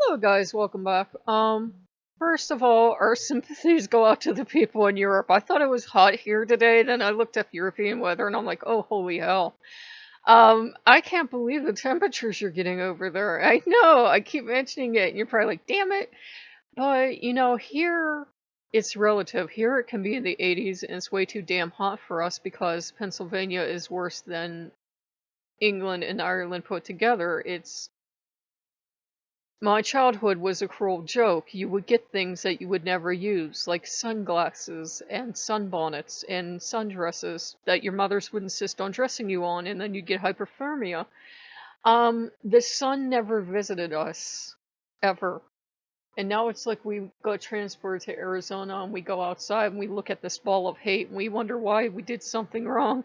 Hello guys, welcome back. First of all, our sympathies go out to the people in Europe. I thought it was hot here today, then I looked up European weather and I'm like, oh holy hell. I can't believe the temperatures you're getting over there. I know, I keep mentioning it and you're probably like, damn it. But, here it's relative. Here it can be in the 80s and it's way too damn hot for us because Pennsylvania is worse than England and Ireland put together. My childhood was a cruel joke. You would get things that you would never use, like sunglasses and sunbonnets and sundresses that your mothers would insist on dressing you on, and then you'd get hypothermia. The sun never visited us, ever. And now it's like we got transported to Arizona and we go outside and we look at this ball of hate and we wonder why we did something wrong.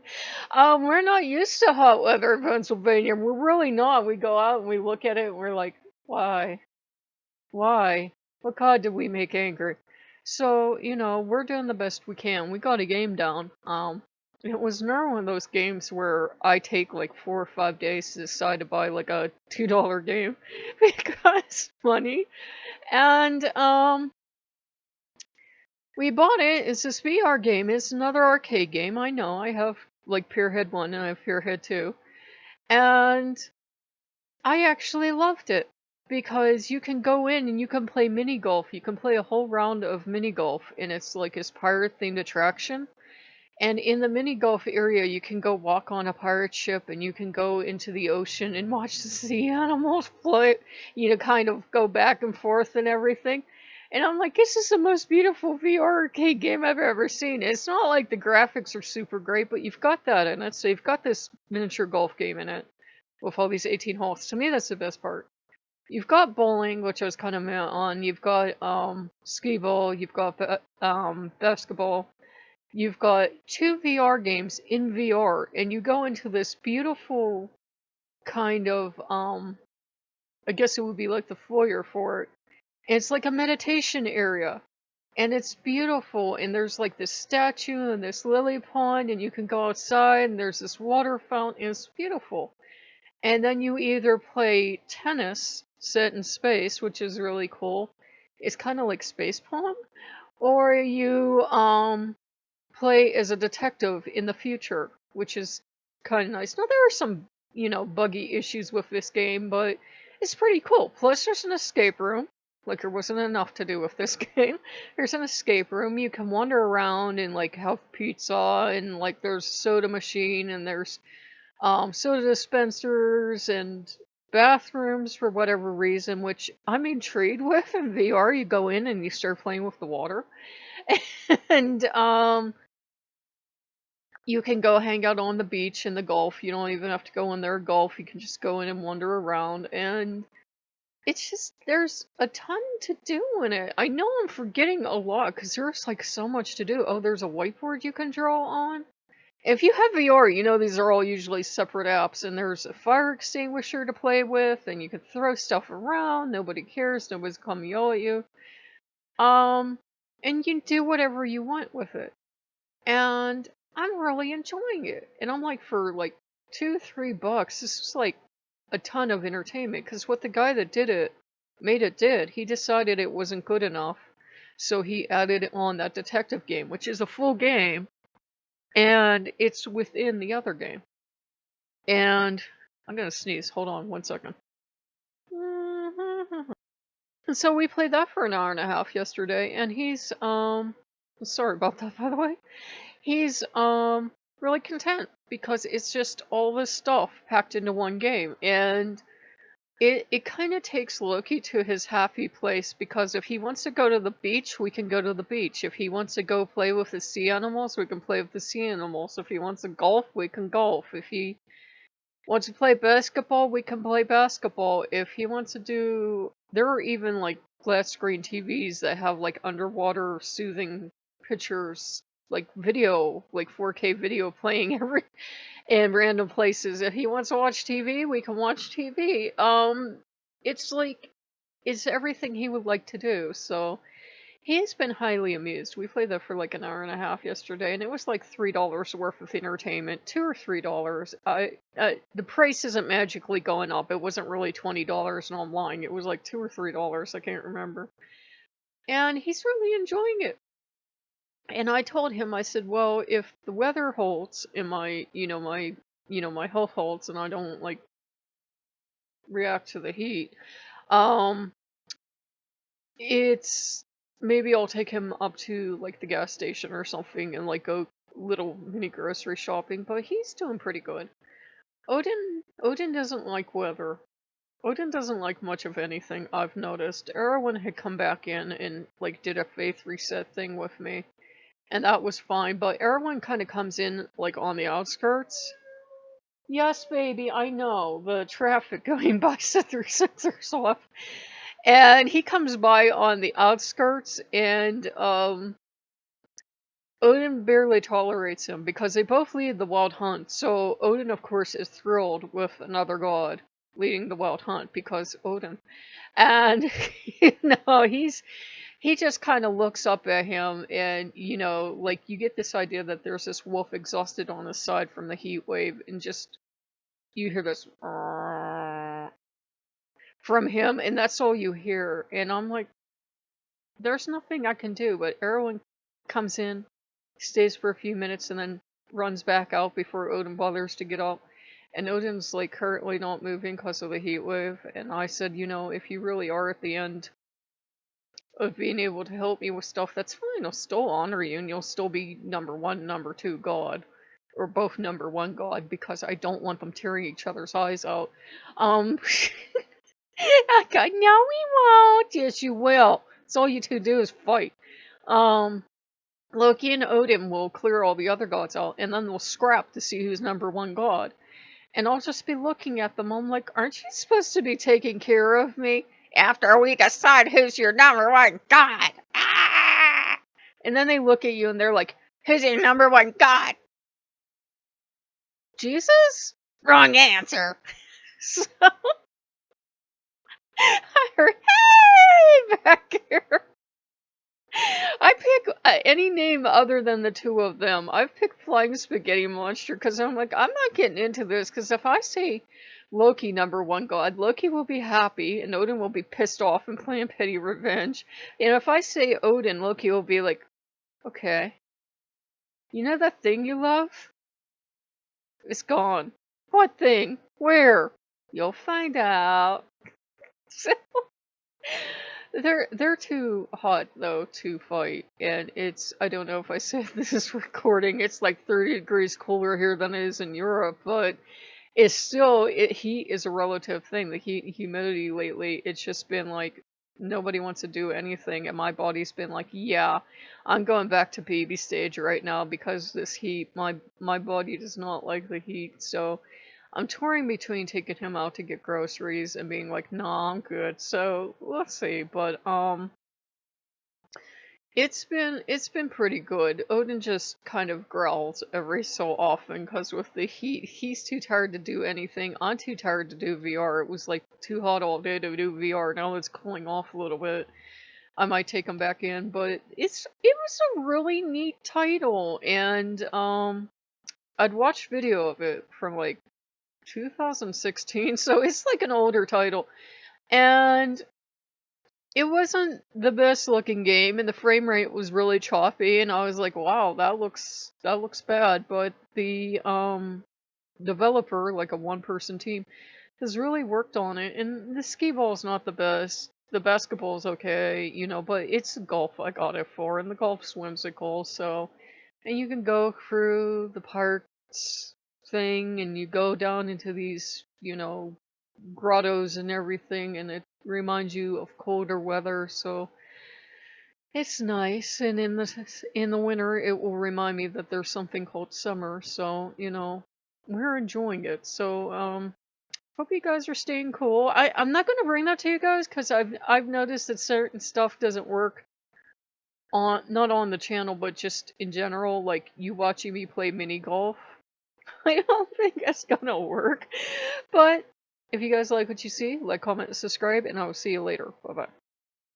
We're not used to hot weather in Pennsylvania. We're really not. We go out and we look at it and we're like, why? Why? What god did we make angry? So, we're doing the best we can. We got a game down. It was another one of those games where I take like 4 or 5 days to decide to buy like a $2 game because money. And, we bought it. It's this VR game. It's another arcade game. I know. I have like Pierhead 1 and I have Pierhead 2. And I actually loved it because you can go in and you can play mini golf. You can play a whole round of mini golf, and it's like this pirate themed attraction. And in the mini golf area, you can go walk on a pirate ship and you can go into the ocean and watch the sea animals float, kind of go back and forth and everything. And I'm like, this is the most beautiful VR arcade game I've ever seen. It's not like the graphics are super great, but you've got that in it. So you've got this miniature golf game in it with all these 18 holes. To me, that's the best part. You've got bowling, which I was kind of meh on. You've got skee ball. You've got basketball. You've got 2 VR games in VR, and you go into this beautiful kind of I guess it would be like the foyer for it. And it's like a meditation area. And it's beautiful, and there's like this statue and this lily pond, and you can go outside, and there's this water fountain. It's beautiful. And then you either play tennis set in space, which is really cool. It's kind of like Space Pong. Or you play as a detective in the future, which is kind of nice. Now there are some, buggy issues with this game, but it's pretty cool. Plus there's an escape room. Like there wasn't enough to do with this game. There's an escape room. You can wander around and like have pizza, and like there's soda machine, and there's soda dispensers and bathrooms for whatever reason, which I'm intrigued with in VR. You go in and you start playing with the water. And you can go hang out on the beach in the Gulf. You don't even have to go in there golf. You can just go in and wander around. And it's just, there's a ton to do in it. I know I'm forgetting a lot because there's like so much to do. Oh, there's a whiteboard you can draw on. If you have VR, these are all usually separate apps, and there's a fire extinguisher to play with, and you can throw stuff around, nobody cares, nobody's come yell at you. And you do whatever you want with it. And I'm really enjoying it. And I'm like, for like $2-3, this is like a ton of entertainment, because what the guy that made it did, he decided it wasn't good enough, so he added on that detective game, which is a full game, and it's within the other game. And I'm gonna sneeze. Hold on 1 second. And so we played that for an hour and a half yesterday, and he's sorry about that, by the way. He's really content because it's just all this stuff packed into one game, and it kind of takes Loki to his happy place, because if he wants to go to the beach, we can go to the beach. If he wants to go play with the sea animals, we can play with the sea animals. If he wants to golf, we can golf. If he wants to play basketball, we can play basketball. If he wants to do... There are even like flat screen TVs that have like underwater soothing pictures, like video, like 4K video playing in random places. If he wants to watch TV, we can watch TV. It's like, it's everything he would like to do. So He's been highly amused. We played that for like an hour and a half yesterday, and it was like $3 worth of entertainment, $2 or $3. The price isn't magically going up. It wasn't really $20 online. It was like $2 or $3. I can't remember. And he's really enjoying it. And I told him, I said, well, if the weather holds and my health holds, and I don't like react to the heat, um, it's maybe I'll take him up to like the gas station or something and like go little mini grocery shopping, but he's doing pretty good. Odin doesn't like weather. Odin doesn't like much of anything, I've noticed. Erwin had come back in and like did a faith reset thing with me, and that was fine, but Erwin kind of comes in like on the outskirts. Yes, baby, I know. The traffic going by sensors off. And he comes by on the outskirts, and Odin barely tolerates him because they both lead the wild hunt. So Odin, of course, is thrilled with another god leading the wild hunt because Odin. And he just kind of looks up at him, and like you get this idea that there's this wolf exhausted on his side from the heat wave, and just you hear this from him, and that's all you hear. And I'm like, there's nothing I can do. But Erwin comes in, stays for a few minutes, and then runs back out before Odin bothers to get up. And Odin's like currently not moving because of the heat wave. And I said, if you really are at the end of being able to help me with stuff, that's fine. I'll still honor you, and you'll still be number one, number two god. Or both number one god, because I don't want them tearing each other's eyes out. I go, no, we won't. Yes, you will. So all you two do is fight. Loki and Odin will clear all the other gods out, and then they'll scrap to see who's number one god. And I'll just be looking at them. I'm like, aren't you supposed to be taking care of me after we decide who's your number one god? Ah! And then they look at you and they're like, who's your number one god? Jesus? Wrong answer. So I heard, hey, back here. I pick any name other than the two of them. I've picked Flying Spaghetti Monster because I'm like, I'm not getting into this, because if I say Loki number one god, Loki will be happy and Odin will be pissed off and plan petty revenge. And if I say Odin, Loki will be like, okay, you know that thing you love? It's gone. What thing? Where? You'll find out. So they're too hot though to fight, and I don't know if I said this is recording, it's like 30 degrees cooler here than it is in Europe, but it's still heat is a relative thing. The humidity lately, it's just been like nobody wants to do anything, and my body's been like, yeah, I'm going back to baby stage right now because this heat, my body does not like the heat. So I'm touring between taking him out to get groceries and being like, nah, I'm good. So let's see. But it's been pretty good. Odin just kind of growls every so often because with the heat, he's too tired to do anything. I'm too tired to do VR. It was like too hot all day to do VR. Now it's cooling off a little bit. I might take him back in, but it was a really neat title, and I'd watched video of it from like 2016, so it's like an older title, and it wasn't the best looking game, and the frame rate was really choppy, and I was like, wow, that looks bad. But the developer, like a one-person team, has really worked on it, and the skee ball's not the best. The basketball's okay, but it's golf I got it for, and the golf's whimsical. So, and you can go through the parks thing, and you go down into these, grottos and everything, and it reminds you of colder weather, so it's nice. And in the winter, it will remind me that there's something called summer. So we're enjoying it. So hope you guys are staying cool. I'm not going to bring that to you guys because I've noticed that certain stuff doesn't work on, not on the channel, but just in general, like you watching me play mini golf. I don't think that's gonna work. But if you guys like what you see, like, comment, and subscribe, and I will see you later. Bye bye.